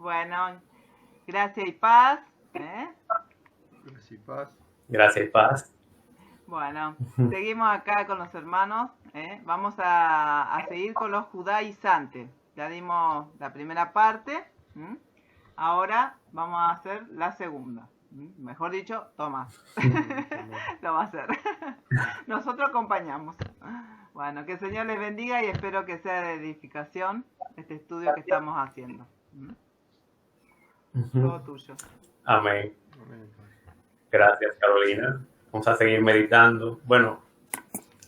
Bueno, gracias y paz. ¿eh? Gracias y paz. Gracias y paz. Bueno, seguimos acá con los hermanos. Vamos a seguir con los judaizantes. Ya dimos la primera parte. Ahora vamos a hacer la segunda. Mejor dicho, Tomás lo va a hacer. Nosotros acompañamos. Bueno, que el Señor les bendiga y espero que sea de edificación este estudio que estamos haciendo. Todo tuyo. Amén. Amén. Gracias, Carolina. Vamos a seguir meditando. Bueno,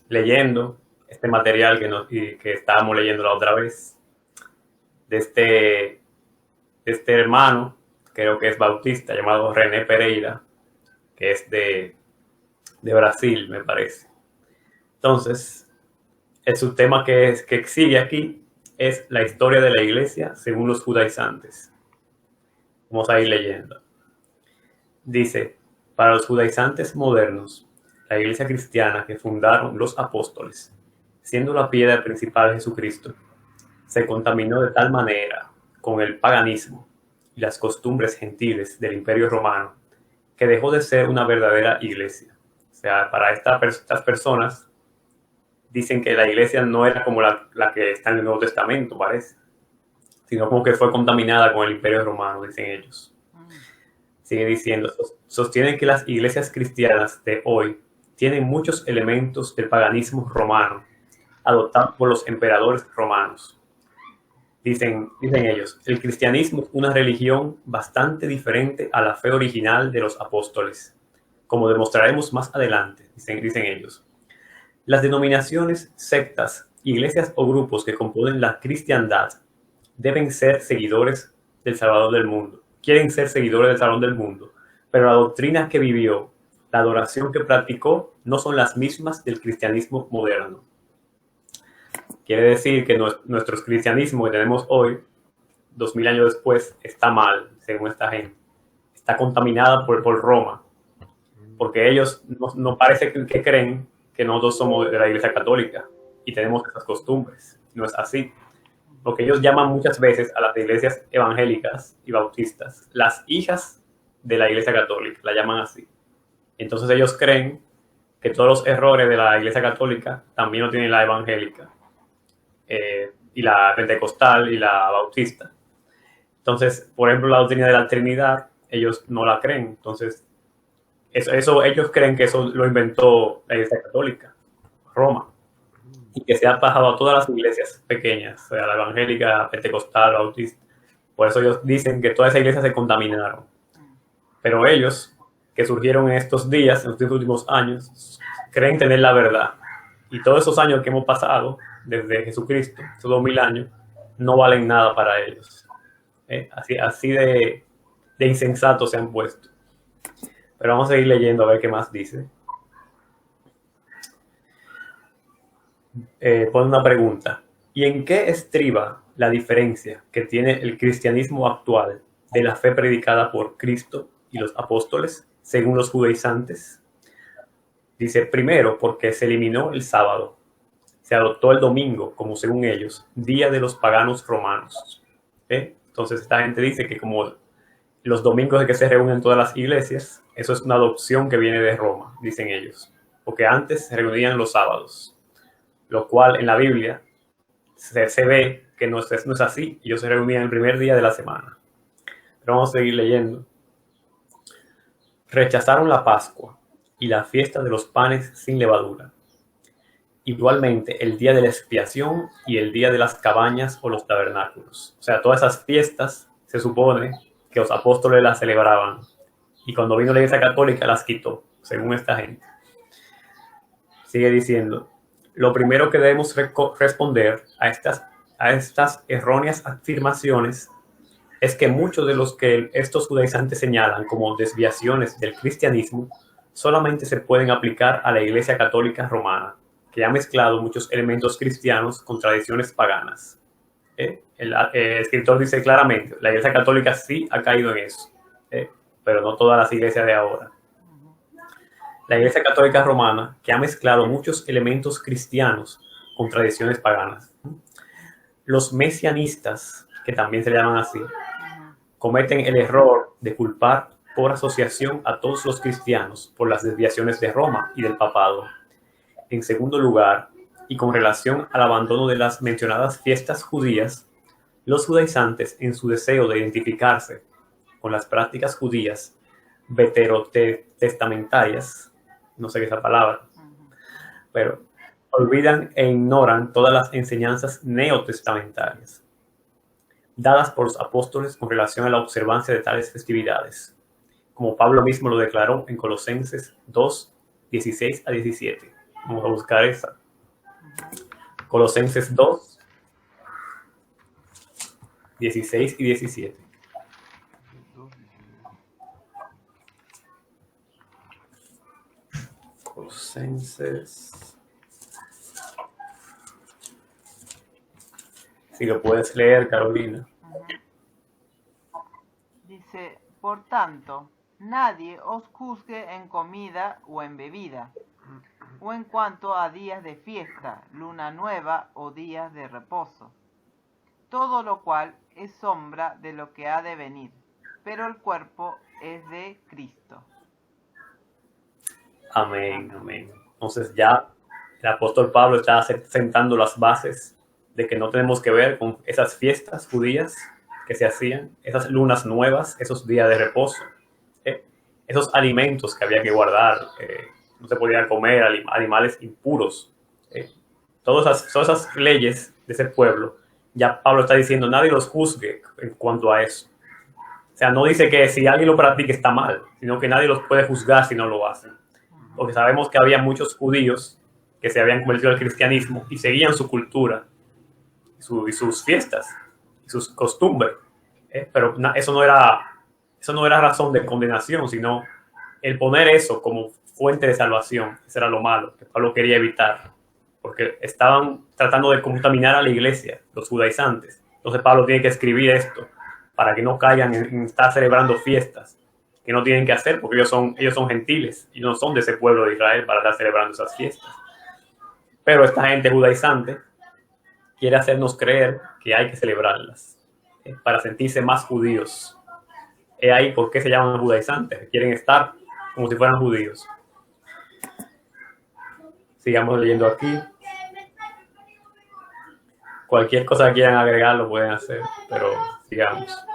leyendo este material que estábamos leyendo la otra vez. De este hermano, creo que es bautista, llamado René Pereira, que es de Brasil, me parece. Entonces, el subtema que sigue aquí es la historia de la iglesia según los judaizantes. Vamos a ir leyendo. Dice, para los judaizantes modernos, la iglesia cristiana que fundaron los apóstoles, siendo la piedra principal de Jesucristo, se contaminó de tal manera con el paganismo y las costumbres gentiles del Imperio Romano que dejó de ser una verdadera iglesia. O sea, para estas personas dicen que la iglesia no era como la que está en el Nuevo Testamento, parece, sino como que fue contaminada con el Imperio Romano, dicen ellos. Sigue diciendo, sostienen que las iglesias cristianas de hoy tienen muchos elementos del paganismo romano, adoptados por los emperadores romanos. Dicen ellos, el cristianismo es una religión bastante diferente a la fe original de los apóstoles, como demostraremos más adelante, dicen ellos. Las denominaciones, sectas, iglesias o grupos que componen la cristiandad deben ser seguidores del Salvador del mundo. Quieren ser seguidores del Salvador del mundo, pero la doctrina que vivió, la adoración que practicó, no son las mismas del cristianismo moderno. Quiere decir que nuestro cristianismo que tenemos hoy, 2000 años después, está mal, según esta gente. Está contaminada por Roma, porque ellos no parece que creen que nosotros somos de la Iglesia Católica y tenemos esas costumbres. No es así. Lo que ellos llaman muchas veces a las iglesias evangélicas y bautistas, las hijas de la Iglesia Católica, la llaman así. Entonces ellos creen que todos los errores de la Iglesia Católica también lo tiene la evangélica, y la pentecostal y la bautista. Entonces, por ejemplo, la doctrina de la Trinidad, ellos no la creen. Entonces, eso ellos creen que eso lo inventó la Iglesia Católica, Roma, y que se ha pasado a todas las iglesias pequeñas, o sea, la evangélica, la pentecostal, la bautista. Por eso ellos dicen que todas esas iglesias se contaminaron. Pero ellos, que surgieron en estos días, en estos últimos años, creen tener la verdad. Y todos esos años que hemos pasado, desde Jesucristo, esos 2000 años, no valen nada para ellos. Así de insensatos se han puesto. Pero vamos a seguir leyendo a ver qué más dice. Pone una pregunta. ¿Y en qué estriba la diferencia que tiene el cristianismo actual de la fe predicada por Cristo y los apóstoles, según los judaizantes? Dice, primero, porque se eliminó el sábado. Se adoptó el domingo, como según ellos, día de los paganos romanos. Entonces esta gente dice que como los domingos de que se reúnen todas las iglesias, eso es una adopción que viene de Roma, dicen ellos. Porque antes se reunían los sábados, lo cual en la Biblia se ve que no es así. Ellos se reunían el primer día de la semana. Pero vamos a seguir leyendo. Rechazaron la Pascua y la fiesta de los panes sin levadura. Igualmente el día de la expiación y el día de las cabañas o los tabernáculos. O sea, todas esas fiestas se supone que los apóstoles las celebraban. Y cuando vino la Iglesia Católica las quitó, según esta gente. Sigue diciendo, lo primero que debemos responder a estas erróneas afirmaciones es que muchos de los que estos judaizantes señalan como desviaciones del cristianismo solamente se pueden aplicar a la Iglesia Católica Romana, que ha mezclado muchos elementos cristianos con tradiciones paganas. El escritor dice claramente, la Iglesia Católica sí ha caído en eso, pero no todas las iglesias de ahora. La Iglesia Católica Romana, que ha mezclado muchos elementos cristianos con tradiciones paganas. Los mesianistas, que también se llaman así, cometen el error de culpar por asociación a todos los cristianos por las desviaciones de Roma y del papado. En segundo lugar, y con relación al abandono de las mencionadas fiestas judías, los judaizantes, en su deseo de identificarse con las prácticas judías veterotestamentarias, no sé qué es esa palabra, pero olvidan e ignoran todas las enseñanzas neotestamentarias dadas por los apóstoles con relación a la observancia de tales festividades, como Pablo mismo lo declaró en Colosenses 2, 16 a 17. Vamos a buscar esa. Colosenses 2, 16 y 17. Colosenses. Si lo puedes leer, Carolina. Dice, por tanto, nadie os juzgue en comida o en bebida, o en cuanto a días de fiesta, luna nueva o días de reposo. Todo lo cual es sombra de lo que ha de venir, pero el cuerpo es de Cristo. Amén, amén. Entonces ya el apóstol Pablo está sentando las bases de que no tenemos que ver con esas fiestas judías que se hacían, esas lunas nuevas, esos días de reposo, esos alimentos que había que guardar, no se podía comer animales impuros, todas esas leyes de ese pueblo. Ya Pablo está diciendo, nadie los juzgue en cuanto a eso. O sea, no dice que si alguien lo practica está mal, sino que nadie los puede juzgar si no lo hacen. Porque sabemos que había muchos judíos que se habían convertido al cristianismo y seguían su cultura y sus fiestas y sus costumbres. Pero eso no era razón de condenación, sino el poner eso como fuente de salvación. Eso era lo malo que Pablo quería evitar, porque estaban tratando de contaminar a la iglesia, los judaizantes. Entonces Pablo tiene que escribir esto para que no caigan en estar celebrando fiestas que no tienen que hacer, porque ellos son gentiles y no son de ese pueblo de Israel para estar celebrando esas fiestas. Pero esta gente judaizante quiere hacernos creer que hay que celebrarlas para sentirse más judíos. Es ahí por qué se llaman judaizantes, quieren estar como si fueran judíos. Sigamos leyendo aquí. Cualquier cosa que quieran agregar lo pueden hacer, pero sigamos.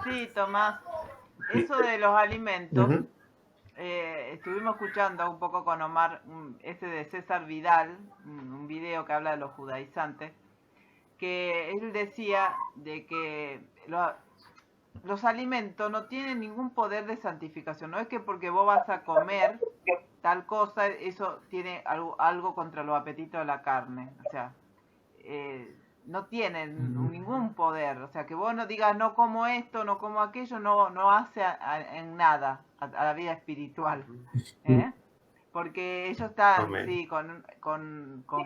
Sí, Tomás. Eso de los alimentos, estuvimos escuchando un poco con Omar, de César Vidal, un video que habla de los judaizantes, que él decía de que los alimentos no tienen ningún poder de santificación. No es que porque vos vas a comer tal cosa, eso tiene algo contra los apetitos de la carne. O sea, no tienen ningún poder. O sea, que vos no digas no como esto, no como aquello, no hace en nada a la vida espiritual. Porque ellos están sí, con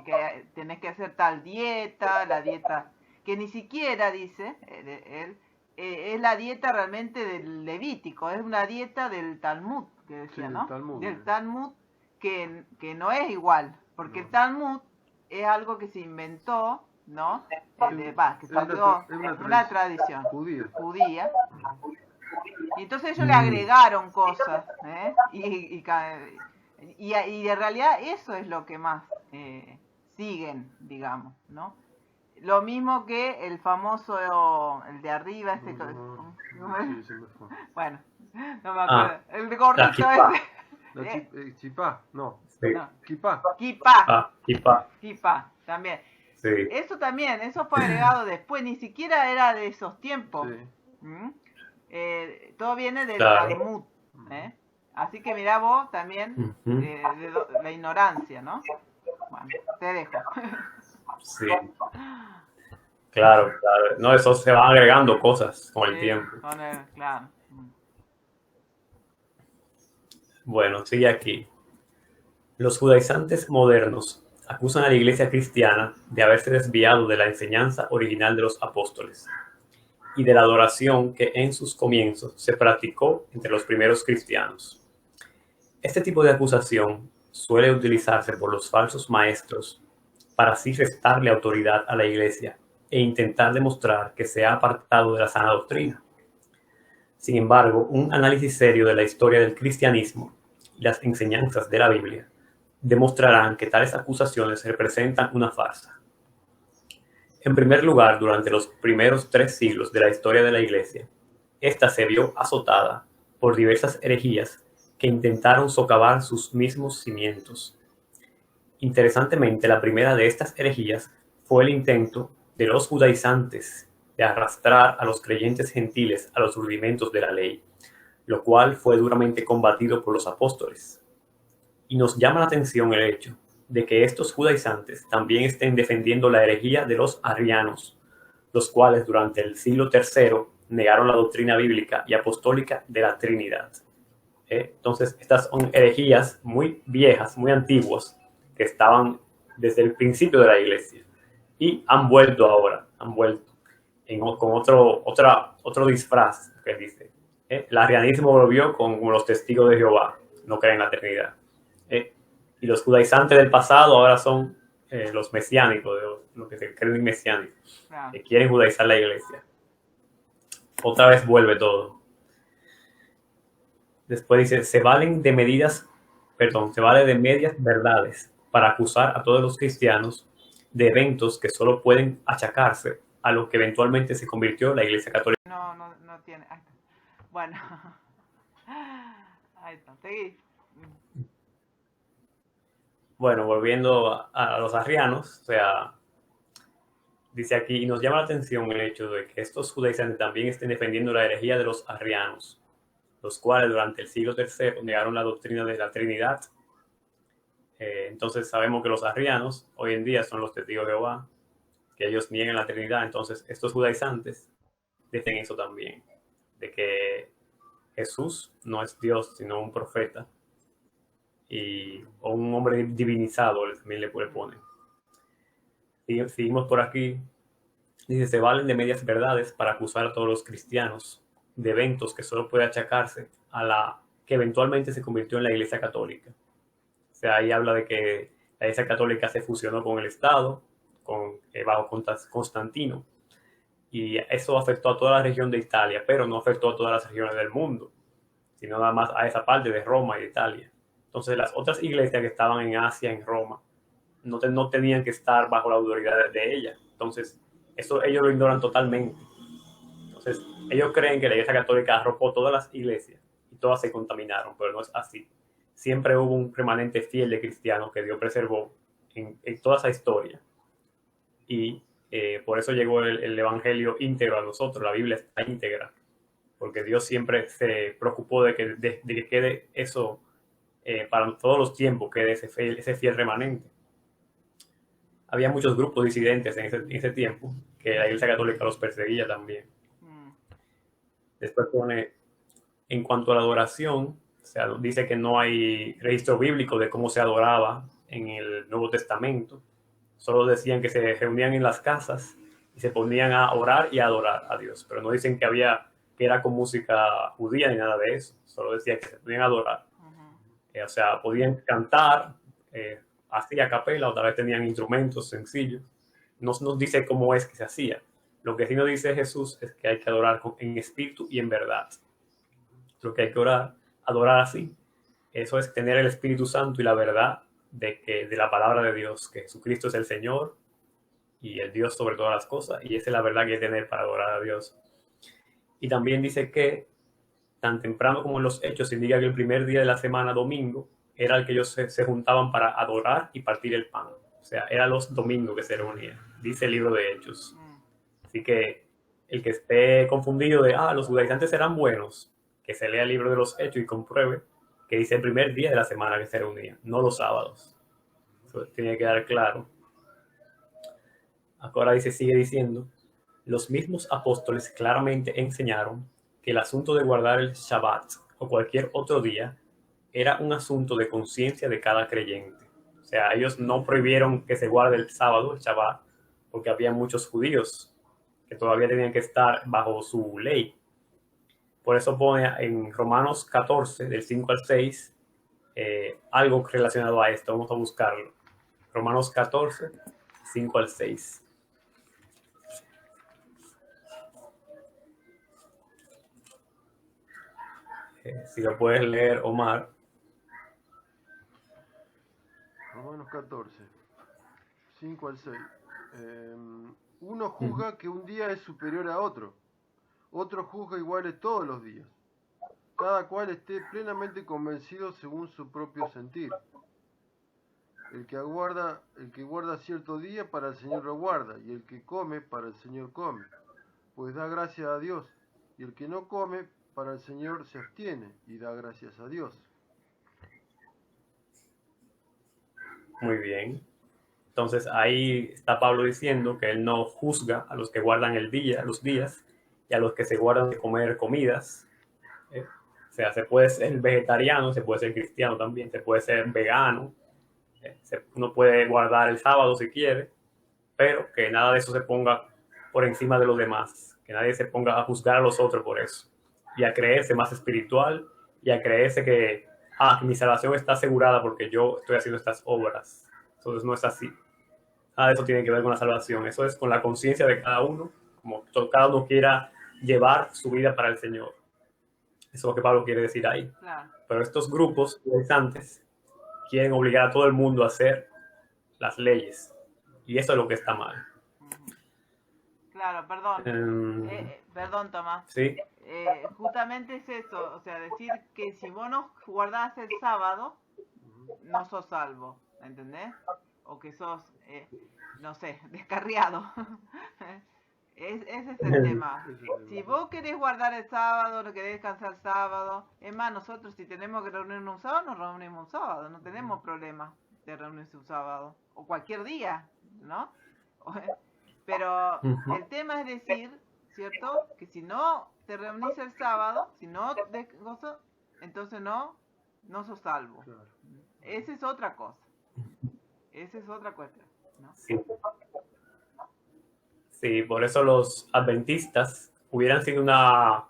que tenés que hacer tal dieta, la dieta que ni siquiera, dice él, es la dieta realmente del Levítico, es una dieta del Talmud, que decía, sí, ¿no? Del Talmud, que no es igual, porque el Talmud es algo que se inventó, ¿no? Que salió, es una tradición judía. Y entonces ellos le agregaron cosas, y en realidad eso es lo que más siguen, digamos, ¿no? Lo mismo que el famoso, el de arriba, bueno, no me acuerdo, el de gordito Kipá, no. Sí. No. Kipá. Kipá, también. Sí. Eso fue agregado después, ni siquiera era de esos tiempos. Sí. Todo viene del Talmud. Así que mirá vos también de la ignorancia, ¿no? Bueno, te dejo. Sí. Claro. No, eso se van agregando cosas con el tiempo. Claro. Bueno, sigue aquí. Los judaizantes modernos acusan a la iglesia cristiana de haberse desviado de la enseñanza original de los apóstoles y de la adoración que en sus comienzos se practicó entre los primeros cristianos. Este tipo de acusación suele utilizarse por los falsos maestros para así restarle autoridad a la iglesia e intentar demostrar que se ha apartado de la sana doctrina. Sin embargo, un análisis serio de la historia del cristianismo y las enseñanzas de la Biblia demostrarán que tales acusaciones representan una farsa. En primer lugar, durante los primeros 3 siglos de la historia de la Iglesia, esta se vio azotada por diversas herejías que intentaron socavar sus mismos cimientos. Interesantemente, la primera de estas herejías fue el intento de los judaizantes de arrastrar a los creyentes gentiles a los rudimentos de la ley, lo cual fue duramente combatido por los apóstoles. Y nos llama la atención el hecho de que estos judaizantes también estén defendiendo la herejía de los arrianos, los cuales durante el siglo III negaron la doctrina bíblica y apostólica de la Trinidad. Entonces, estas son herejías muy viejas, muy antiguas, que estaban desde el principio de la Iglesia y han vuelto ahora, con otro disfraz que dice. El arrianismo volvió con los testigos de Jehová, no creen en la Trinidad. Y los judaizantes del pasado ahora son los mesiánicos, los que se creen mesiánicos, que quieren judaizar la Iglesia. Otra vez vuelve todo. Después dice, se vale de medias verdades para acusar a todos los cristianos de eventos que solo pueden achacarse a lo que eventualmente se convirtió la Iglesia Católica. No tiene. Ahí está. Bueno. Ahí está. Seguí. Bueno, volviendo a los arrianos, o sea, dice aquí, y nos llama la atención el hecho de que estos judaizantes también estén defendiendo la herejía de los arrianos, los cuales durante el siglo III negaron la doctrina de la Trinidad. Entonces sabemos que los arrianos hoy en día son los testigos de Jehová, que ellos niegan la Trinidad. Entonces estos judaizantes dicen eso también, de que Jesús no es Dios, sino un profeta, o un hombre divinizado, también le ponen. Y seguimos por aquí. Dice, se valen de medias verdades para acusar a todos los cristianos de eventos que solo puede achacarse a la que eventualmente se convirtió en la Iglesia Católica. O sea, ahí habla de que la Iglesia Católica se fusionó con el Estado, bajo Constantino, y eso afectó a toda la región de Italia, pero no afectó a todas las regiones del mundo, sino nada más a esa parte de Roma y de Italia. Entonces, las otras iglesias que estaban en Asia, en Roma, no tenían que estar bajo la autoridad de ella. Entonces, eso ellos lo ignoran totalmente. Entonces, ellos creen que la Iglesia Católica arropó todas las iglesias y todas se contaminaron, pero no es así. Siempre hubo un remanente fiel de cristianos que Dios preservó en toda esa historia. Y por eso llegó el Evangelio íntegro a nosotros, la Biblia está íntegra, porque Dios siempre se preocupó de que quede eso para todos los tiempos, quede ese fiel remanente. Había muchos grupos disidentes en ese tiempo, que la Iglesia Católica los perseguía también. Después pone, en cuanto a la adoración, o sea, dice que no hay registro bíblico de cómo se adoraba en el Nuevo Testamento. Solo decían que se reunían en las casas y se ponían a orar y a adorar a Dios. Pero no dicen que era con música judía ni nada de eso. Solo decía que se podían adorar. O sea, podían cantar así a capela, otra vez tenían instrumentos sencillos. No nos dice cómo es que se hacía. Lo que sí nos dice Jesús es que hay que adorar en espíritu y en verdad. Lo que hay que adorar así. Eso es tener el Espíritu Santo y la verdad de la palabra de Dios, que Jesucristo es el Señor y el Dios sobre todas las cosas, y esa es la verdad que hay que tener para adorar a Dios. Y también dice que tan temprano como en los Hechos se indica que el primer día de la semana, domingo, era el que ellos se juntaban para adorar y partir el pan. O sea, eran los domingos que se reunían, dice el libro de Hechos. Así que el que esté confundido de, los judaizantes serán buenos, que se lea el libro de los Hechos y compruebe que dice el primer día de la semana que se reunían, no los sábados. Eso tiene que quedar claro. Ahora sigue diciendo, los mismos apóstoles claramente enseñaron que el asunto de guardar el Shabbat o cualquier otro día era un asunto de conciencia de cada creyente. O sea, ellos no prohibieron que se guarde el sábado, el Shabbat, porque había muchos judíos que todavía tenían que estar bajo su ley. Por eso pone en Romanos 14, del 5 al 6, algo relacionado a esto. Vamos a buscarlo. Romanos 14, 5 al 6. Si lo puedes leer, Omar. Romanos 14, 5 al 6. Uno juzga que un día es superior a otro. Otro juzga iguales todos los días. Cada cual esté plenamente convencido según su propio sentir. El que guarda cierto día, para el Señor lo guarda, y el que come, para el Señor come, pues da gracias a Dios. Y el que no come, para el Señor se abstiene, y da gracias a Dios. Muy bien. Entonces ahí está Pablo diciendo que él no juzga a los que guardan el día, los días, y a los que se guardan de comer comidas. O sea, se puede ser vegetariano, se puede ser cristiano también, se puede ser vegano. Uno puede guardar el sábado si quiere, pero que nada de eso se ponga por encima de los demás, que nadie se ponga a juzgar a los otros por eso, y a creerse más espiritual, y a creerse que mi salvación está asegurada porque yo estoy haciendo estas obras. Entonces no es así. Nada de eso tiene que ver con la salvación. Eso es con la conciencia de cada uno, como cada uno quiera llevar su vida para el Señor. Eso es lo que Pablo quiere decir ahí. Claro. Pero estos grupos judaizantes quieren obligar a todo el mundo a hacer las leyes. Y eso es lo que está mal. Claro, perdón. Perdón, Tomás. Sí. Justamente es eso, o sea, decir que si vos no guardás el sábado, no sos salvo, ¿entendés? O que sos, no sé, descarriado. Ese es el tema. Si vos querés guardar el sábado, no querés descansar el sábado, es más, nosotros si tenemos que reunirnos un sábado, nos reunimos un sábado, no tenemos problema de reunirse un sábado, o cualquier día, ¿no? Pero el tema es decir, ¿cierto? Que si no te reunís el sábado, si no entonces no sos salvo. Esa es otra cosa. Esa es otra cuestión, ¿no? Sí. Sí, por eso los adventistas hubieran sido una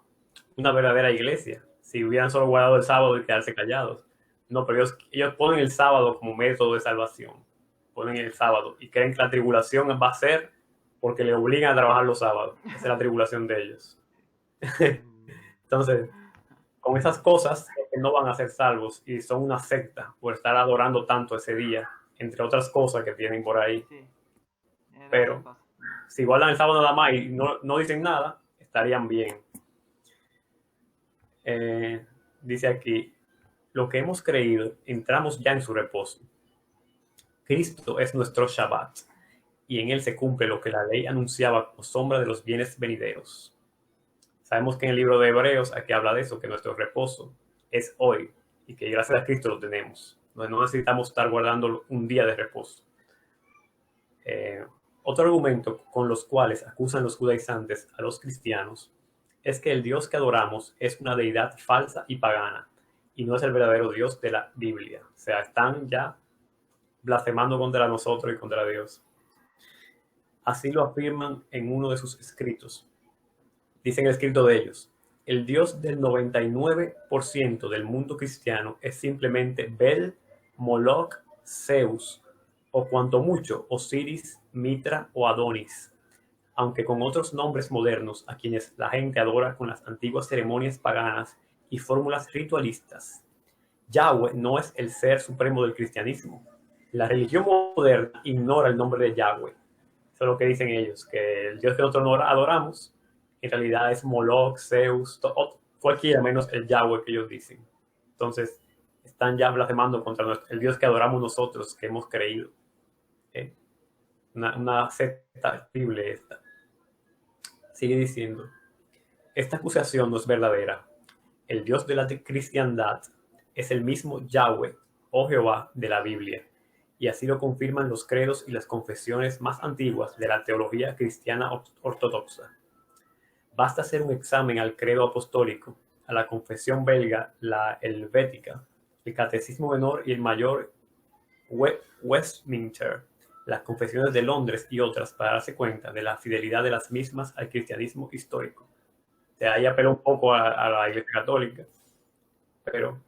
verdadera iglesia, si hubieran solo guardado el sábado y quedarse callados. No, pero ellos ponen el sábado como método de salvación. Ponen el sábado y creen que la tribulación va a ser porque le obligan a trabajar los sábados. Esa es la tribulación de ellos. Entonces, con esas cosas que no van a ser salvos y son una secta por estar adorando tanto ese día, entre otras cosas que tienen por ahí. Sí. Pero si guardan el sábado nada más y no dicen nada, estarían bien. Dice aquí, lo que hemos creído, entramos ya en su reposo. Cristo es nuestro Shabbat, y en él se cumple lo que la ley anunciaba como sombra de los bienes venideros. Sabemos que en el libro de Hebreos aquí habla de eso, que nuestro reposo es hoy, y que gracias a Cristo lo tenemos. No necesitamos estar guardando un día de reposo. Otro argumento con los cuales acusan los judaizantes a los cristianos es que el Dios que adoramos es una deidad falsa y pagana, y no es el verdadero Dios de la Biblia. O sea, están ya blasfemando contra nosotros y contra Dios. Así lo afirman en uno de sus escritos. Dicen el escrito de ellos, el Dios del 99% del mundo cristiano es simplemente Bel, Moloch, Zeus, o cuanto mucho Osiris, Mitra o Adonis, aunque con otros nombres modernos a quienes la gente adora con las antiguas ceremonias paganas y fórmulas ritualistas. Yahweh no es el ser supremo del cristianismo. La religión moderna ignora el nombre de Yahweh. Eso es lo que dicen ellos, que el Dios que nosotros adoramos en realidad es Moloch, Zeus, cualquiera menos el Yahweh que ellos dicen. Entonces, están ya blasfemando contra el Dios que adoramos nosotros, que hemos creído. Una secta terrible esta. Sigue diciendo, esta acusación no es verdadera. El Dios de la cristiandad es el mismo Yahweh, o Jehová, de la Biblia. Y así lo confirman los credos y las confesiones más antiguas de la teología cristiana ortodoxa. Basta hacer un examen al credo apostólico, a la confesión belga, la helvética, el catecismo menor y el mayor Westminster, las confesiones de Londres y otras para darse cuenta de la fidelidad de las mismas al cristianismo histórico. De ahí apeló un poco a la Iglesia Católica, pero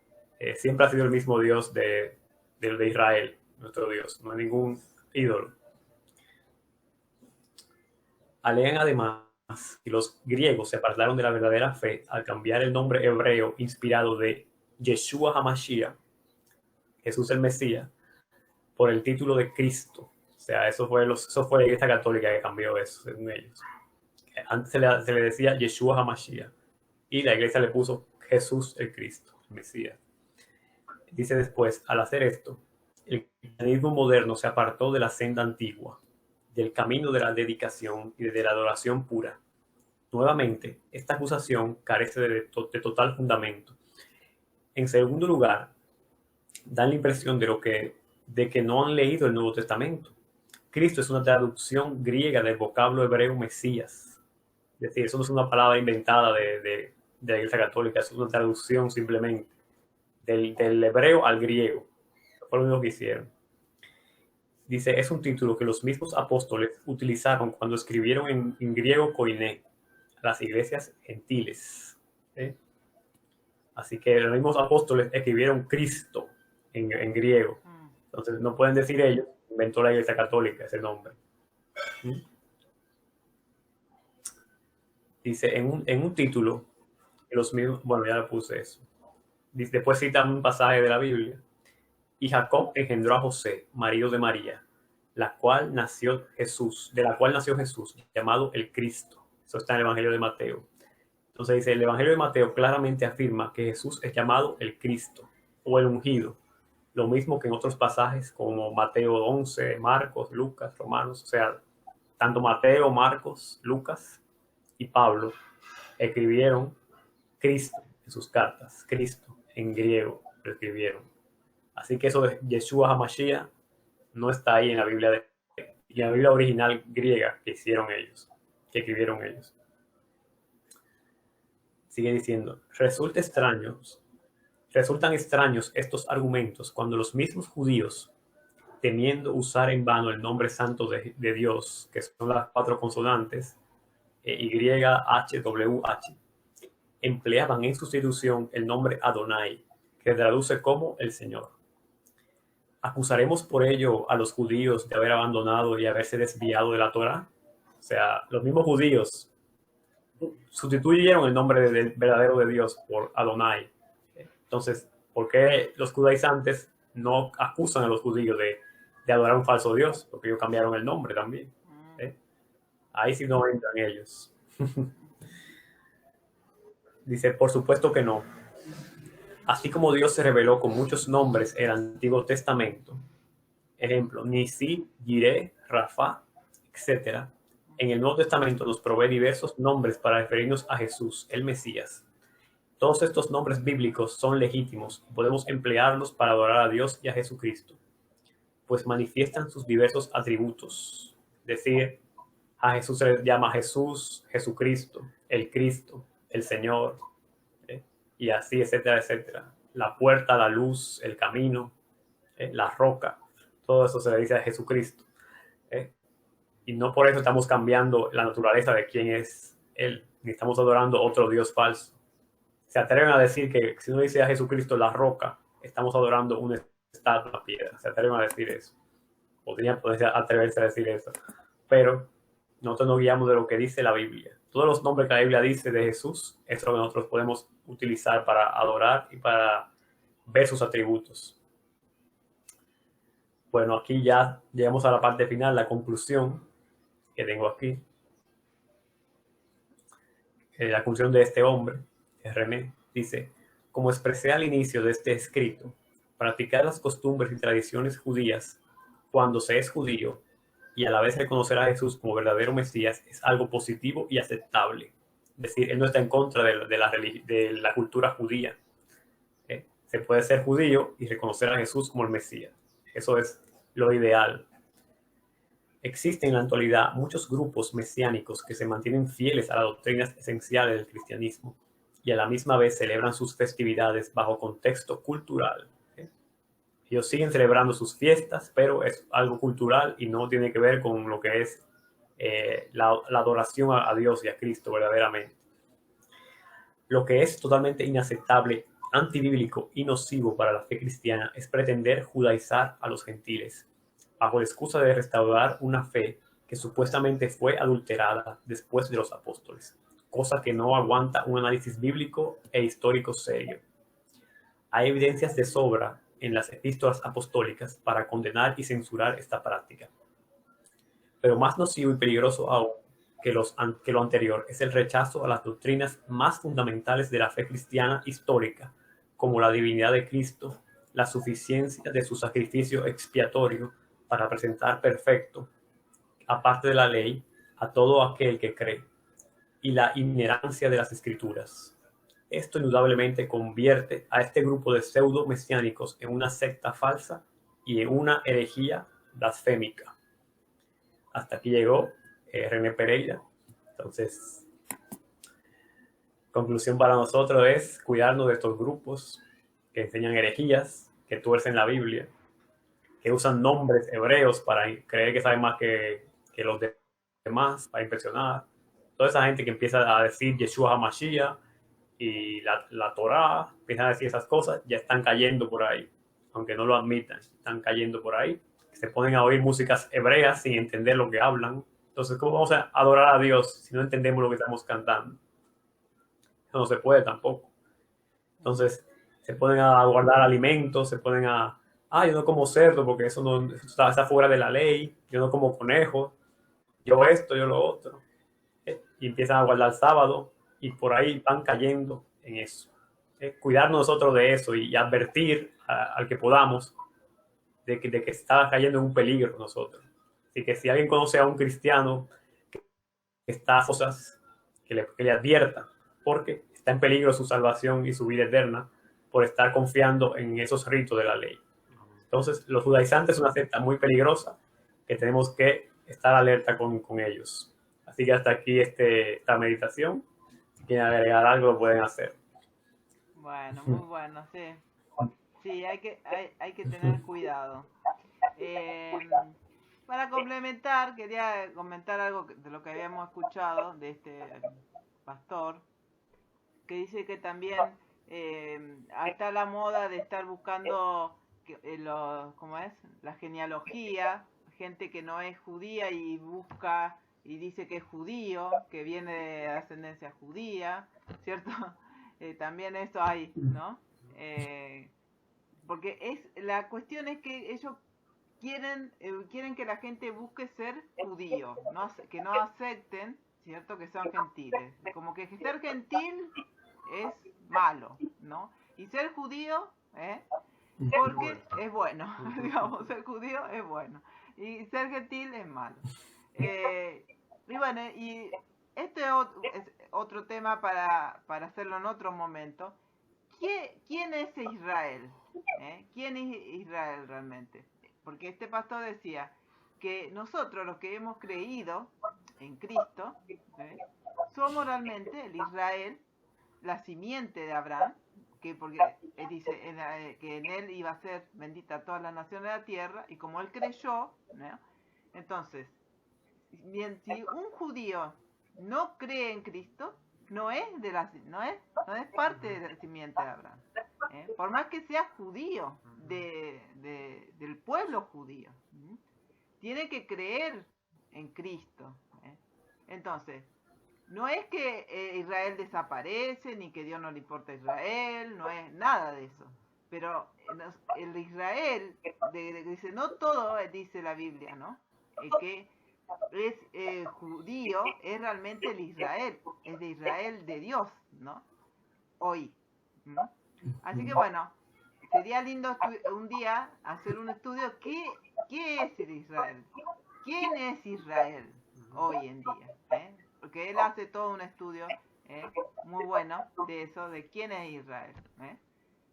siempre ha sido el mismo Dios de Israel, nuestro Dios, no hay ningún ídolo. Alegan además y los griegos se apartaron de la verdadera fe al cambiar el nombre hebreo inspirado de Yeshua HaMashiach, Jesús el Mesías, por el título de Cristo. O sea, eso fue la Iglesia Católica que cambió eso, según ellos. Antes se le decía Yeshua HaMashiach y la Iglesia le puso Jesús el Cristo, el Mesías. Dice después, al hacer esto, el cristianismo moderno se apartó de la senda antigua, del camino de la dedicación y de la adoración pura. Nuevamente, esta acusación carece de total fundamento. En segundo lugar, dan la impresión de que no han leído el Nuevo Testamento. Cristo es una traducción griega del vocablo hebreo Mesías. Es decir, eso no es una palabra inventada de la Iglesia Católica, es una traducción simplemente del hebreo al griego. Fue lo único que hicieron. Dice, es un título que los mismos apóstoles utilizaron cuando escribieron en griego koiné a las iglesias gentiles. Así que los mismos apóstoles escribieron Cristo en griego. Entonces no pueden decir ellos, inventó la Iglesia Católica ese nombre. Dice, en un título, los mismos, bueno, ya lo puse eso. Después cita un pasaje de la Biblia. Y Jacob engendró a José, marido de María, de la cual nació Jesús, llamado el Cristo. Eso está en el Evangelio de Mateo. Entonces dice, el Evangelio de Mateo claramente afirma que Jesús es llamado el Cristo o el ungido. Lo mismo que en otros pasajes como Mateo 11, Marcos, Lucas, Romanos. O sea, tanto Mateo, Marcos, Lucas y Pablo escribieron Cristo en sus cartas. Cristo en griego lo escribieron. Así que eso de Yeshua HaMashiach no está ahí en la Biblia en la Biblia original griega que escribieron ellos. Sigue diciendo, resultan extraños estos argumentos cuando los mismos judíos, temiendo usar en vano el nombre santo de Dios, que son las 4 consonantes, YHWH, empleaban en sustitución el nombre Adonai, que traduce como el Señor. ¿Acusaremos por ello a los judíos de haber abandonado y haberse desviado de la Torá? O sea, los mismos judíos sustituyeron el nombre verdadero de Dios por Adonai. Entonces, ¿por qué los judaizantes no acusan a los judíos de adorar a un falso Dios? Porque ellos cambiaron el nombre también. Ahí sí no entran ellos. Dice, por supuesto que no. Así como Dios se reveló con muchos nombres en el Antiguo Testamento, ejemplo, Nisi, Jireh, Rafa, etc., en el Nuevo Testamento nos provee diversos nombres para referirnos a Jesús, el Mesías. Todos estos nombres bíblicos son legítimos y podemos emplearlos para adorar a Dios y a Jesucristo, pues manifiestan sus diversos atributos. Es decir, a Jesús se le llama Jesús, Jesucristo, el Señor, y así, etcétera, etcétera. La puerta, la luz, el camino, la roca, todo eso se le dice a Jesucristo. Y no por eso estamos cambiando la naturaleza de quién es Él, ni estamos adorando otro Dios falso. Se atreven a decir que si uno dice a Jesucristo la roca, estamos adorando una estatua, una piedra. Se atreven a decir eso. Podrían atreverse a decir eso. Pero nosotros nos guiamos de lo que dice la Biblia. Todos los nombres que la Biblia dice de Jesús, es lo que nosotros podemos utilizar para adorar y para ver sus atributos. Bueno, aquí ya llegamos a la parte final, la conclusión que tengo aquí. La conclusión de este hombre, René, dice, como expresé al inicio de este escrito, practicar las costumbres y tradiciones judías cuando se es judío y a la vez reconocer a Jesús como verdadero Mesías es algo positivo y aceptable. Es decir, él no está en contra de la cultura judía. Se puede ser judío y reconocer a Jesús como el Mesías. Eso es lo ideal. Existen en la actualidad muchos grupos mesiánicos que se mantienen fieles a las doctrinas esenciales del cristianismo y a la misma vez celebran sus festividades bajo contexto cultural. Ellos siguen celebrando sus fiestas, pero es algo cultural y no tiene que ver con lo que es la adoración a Dios y a Cristo verdaderamente. Lo que es totalmente inaceptable, antibíblico y nocivo para la fe cristiana es pretender judaizar a los gentiles, bajo la excusa de restaurar una fe que supuestamente fue adulterada después de los apóstoles, cosa que no aguanta un análisis bíblico e histórico serio. Hay evidencias de sobra en las epístolas apostólicas para condenar y censurar esta práctica. Pero más nocivo y peligroso aún que lo anterior es el rechazo a las doctrinas más fundamentales de la fe cristiana histórica, como la divinidad de Cristo, la suficiencia de su sacrificio expiatorio para presentar perfecto, aparte de la ley, a todo aquel que cree, y la inherancia de las escrituras. Esto indudablemente convierte a este grupo de pseudo-mesiánicos en una secta falsa y en una herejía blasfémica. Hasta aquí llegó René Pereira. Entonces, conclusión para nosotros es cuidarnos de estos grupos que enseñan herejías, que tuercen la Biblia, que usan nombres hebreos para creer que saben más que los demás, para impresionar. Toda esa gente que empieza a decir Yeshua HaMashiach y la Torá, empiezan a decir esas cosas, ya están cayendo por ahí, aunque no lo admitan, están cayendo por ahí. Se ponen a oír músicas hebreas sin entender lo que hablan. Entonces, ¿cómo vamos a adorar a Dios si no entendemos lo que estamos cantando? Eso no se puede tampoco. Entonces, se ponen a guardar alimentos, se ponen a, yo no como cerdo porque eso está fuera de la ley, yo no como conejos, yo esto, yo lo otro. Y empiezan a guardar sábado y por ahí van cayendo en eso. Cuidarnos nosotros de eso y advertir al que podamos de que está cayendo en un peligro nosotros. Así que si alguien conoce a un cristiano que está en cosas, que le advierta, porque está en peligro su salvación y su vida eterna por estar confiando en esos ritos de la ley. Entonces, los judaizantes es una secta muy peligrosa que tenemos que estar alerta con ellos. Así que hasta aquí esta meditación. Si quieren agregar algo, lo pueden hacer. Bueno, muy bueno, sí. Sí, hay que tener cuidado. Para complementar, quería comentar algo de lo que habíamos escuchado de este pastor, que dice que también está la moda de estar buscando ¿cómo es? La genealogía, gente que no es judía y busca y dice que es judío, que viene de ascendencia judía, ¿cierto? También eso hay, ¿no? Porque la cuestión es que ellos quieren que la gente busque ser judío, que no acepten, ¿cierto? Que son gentiles. Como que ser gentil es malo, ¿no? Y ser judío, porque es bueno, digamos, ser judío es bueno. Y ser gentil es malo. Y bueno, y este es otro tema para hacerlo en otro momento. ¿Quién es Israel? ¿Quién es Israel realmente? Porque este pastor decía que nosotros, los que hemos creído en Cristo, somos realmente el Israel, la simiente de Abraham, porque él dice que en él iba a ser bendita todas las naciones de la tierra, y como él creyó, ¿no? Entonces, bien, si un judío no cree en Cristo, no es parte de la simiente de Abraham. Por más que sea judío, del pueblo judío, tiene que creer en Cristo. Entonces, no es que Israel desaparece, ni que Dios no le importa a Israel, no es nada de eso. Pero el Israel, dice, no todo, dice la Biblia, ¿no? Que es judío, es realmente el Israel, es de Israel de Dios, ¿no? Hoy. Así que bueno, sería lindo un día hacer un estudio. ¿Qué es el Israel? ¿Quién es Israel hoy en día? Porque él hace todo un estudio muy bueno de eso, de quién es Israel.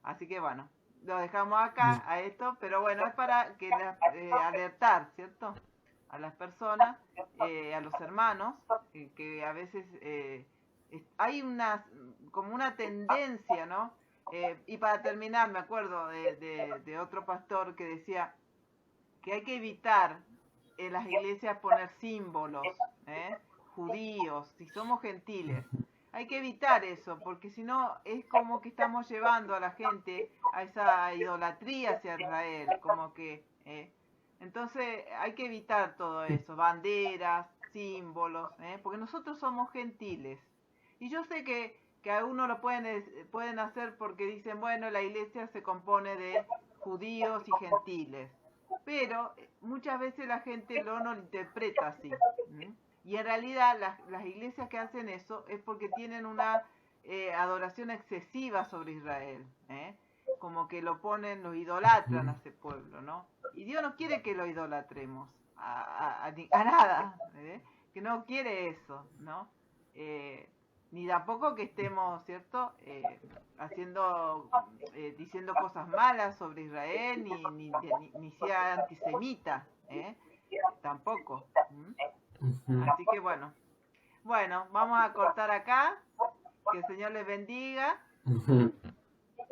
Así que bueno, lo dejamos acá a esto, pero bueno, es para que alertar, ¿cierto? A las personas, a los hermanos, que a veces hay como una tendencia, ¿no? Y para terminar, me acuerdo de otro pastor que decía que hay que evitar en las iglesias poner símbolos judíos, si somos gentiles. Hay que evitar eso, porque si no es como que estamos llevando a la gente a esa idolatría hacia Israel, como que Entonces hay que evitar todo eso, banderas, símbolos, porque nosotros somos gentiles. Y yo sé que algunos lo pueden hacer porque dicen, bueno, la iglesia se compone de judíos y gentiles. Pero muchas veces la gente no lo interpreta así. Y en realidad las iglesias que hacen eso es porque tienen una adoración excesiva sobre Israel. Como que lo idolatran a ese pueblo, ¿no? Y Dios no quiere que lo idolatremos a nada, que no quiere eso, ¿no? Ni tampoco que estemos, ¿cierto? Diciendo cosas malas sobre Israel, ni sea antisemita, tampoco. Así que bueno, vamos a cortar acá, que el Señor les bendiga.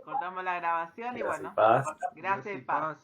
Cortamos la grabación y bueno, Paz. gracias y paz.